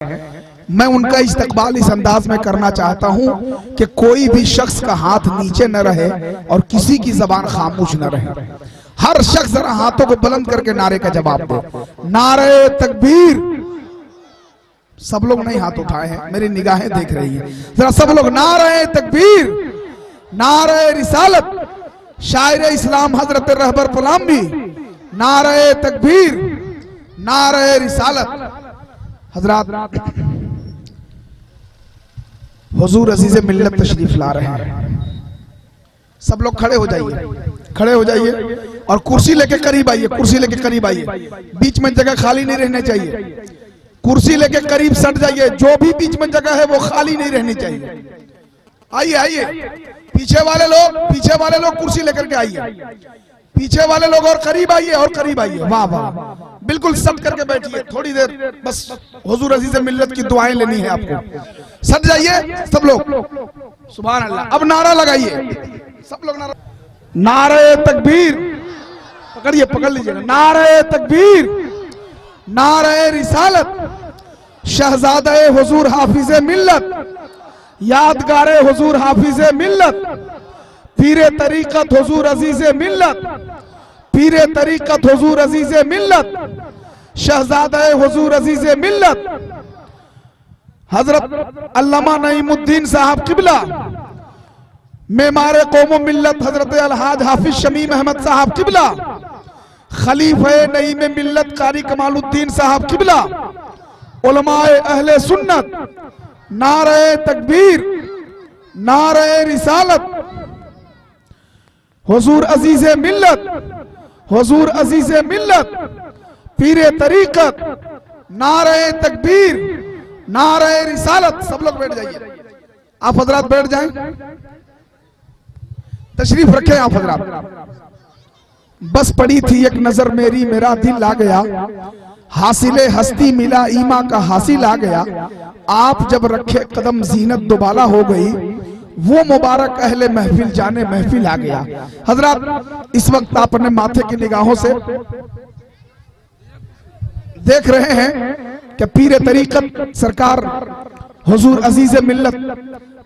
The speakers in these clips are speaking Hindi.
मैं उनका इस्तकबाल इस अंदाज में करना चाहता हूं कि कोई भी शख्स का हाथ नीचे न रहे और किसी की जबान खामोश न रहे। हर शख्स जरा हाथों को बुलंद करके नारे का जवाब दे। नारे तकबीर। सब लोग नहीं हाथ उठाए हैं, मेरी निगाहें देख रही है। जरा सब लोग नारे तकबीर, नारे रिसालत, शायर इस्लाम हजरत रहबर पलाम्बी, नारे तकबीर, नारे रिसालत। हजरात, हुजूर अजीज़े मिल्लत तशरीफ ला रहे हैं। सब लोग खड़े हो जाइए, खड़े हो जाइए और कुर्सी लेके करीब आइए, कुर्सी लेके करीब आइए। बीच में जगह खाली नहीं रहनी चाहिए। कुर्सी लेके करीब सट जाइए, जो भी बीच में जगह है वो खाली नहीं रहनी चाहिए। आइए आइए, पीछे वाले लोग कुर्सी लेकर के आइए। पीछे वाले लोग और करीब आइए, और करीब आइए। वाह वाह, बिल्कुल सट करके बैठिए। थोड़ी देर बस हुजूर अजीज़े मिल्लत की दुआएं लेनी है आपको। सट जाइए सब लोग। सुभान अल्लाह। अब नारा लगाइए सब लोग। नारे तकबीर, पकड़िए, पकड़ लीजिएगा। नारे तकबीर, नारे रिसालत, शहजादे हुजूर हाफिज़े मिल्लत, यादगारे हुजूर हाफिज़े मिल्लत, पीरे तरीकत हुजूर अजीज़े मिल्लत, पीरे तरीकत हुजूर अजीज़े मिल्लत, शहजादे हुजूर अजीज़े मिल्लत, हजरत अल्लामा नईमुद्दीन साहब किबला, मेमारे कौम मिल्लत हजरत अलहाज हाफिज शमीम अहमद साहब किबला, खलीफे नईम मिल्लत कारी कमालुद्दीन साहब किबला, उलमाए अहले सुन्नत, नारे तकबीर, नारे रिसालत, हुजूर अजीज़े मिल्लत, हुजूर अजीज़े मिल्लत, पीरे तरीकत, नारे तकबीर, नारे रिसालत। सब लोग बैठ जाइए। आप हजरात बैठ जाएं, तशरीफ रखें आप हजरात। बस पड़ी थी एक नजर मेरी, मेरा दिल आ गया, हासिले हस्ती मिला, ईमा का हासिल आ गया। आप जब रखे कदम जीनत दोबाला हो गई, वो मुबारक अहले महफिल जाने महफिल आ गया। हजरात, इस वक्त आप अपने माथे की निगाहों से देख रहे हैं कि पीरे तरीकत सरकार हुजूर अजीज़े मिल्लत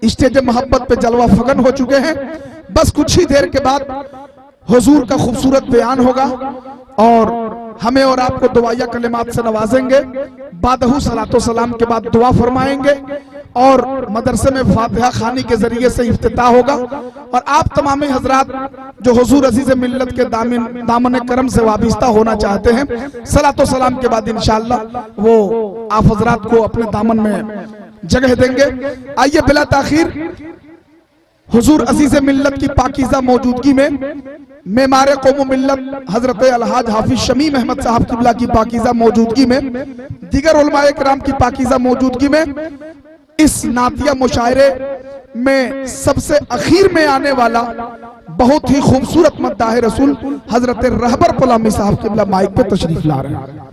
स्टेज मोहब्बत पे जलवा फगन हो चुके हैं। बस कुछ ही देर के बाद हुजूर का खूबसूरत बयान होगा और हमें और आपको दुआया कलिमात से नवाजेंगे। बादहू सलातो सलाम के बाद दुआ फरमाएंगे और मदरसे में फातिहा खानी के जरिए से इफ्तिताह होगा। और आप तमाम हजरात जो हुजूर अजीज़े मिल्लत के दामन करम से वाबिस्ता होना चाहते हैं, सलातो सलाम के बाद इंशाअल्लाह वो आप हजरात को अपने दामन में जगह देंगे। आइए बिला ताखीर हुजूर अजीज़े मिल्लत की पाकीज़ा मौजूदगी में, मेमारे कौम मिल्लत हजरत अलहाज हाफिज शमीम अहमद साहब किबला की पाकीज़ा मौजूदगी में, दीगर उलमाए किराम की पाकीज़ा मौजूदगी में, इस नातिया मुशायरे में सबसे अखीर में आने वाला बहुत ही खूबसूरत मद्दाह रसूल हजरत रहबर पलामी साहब किबला माइक पे तशरीफ ला रहे हैं।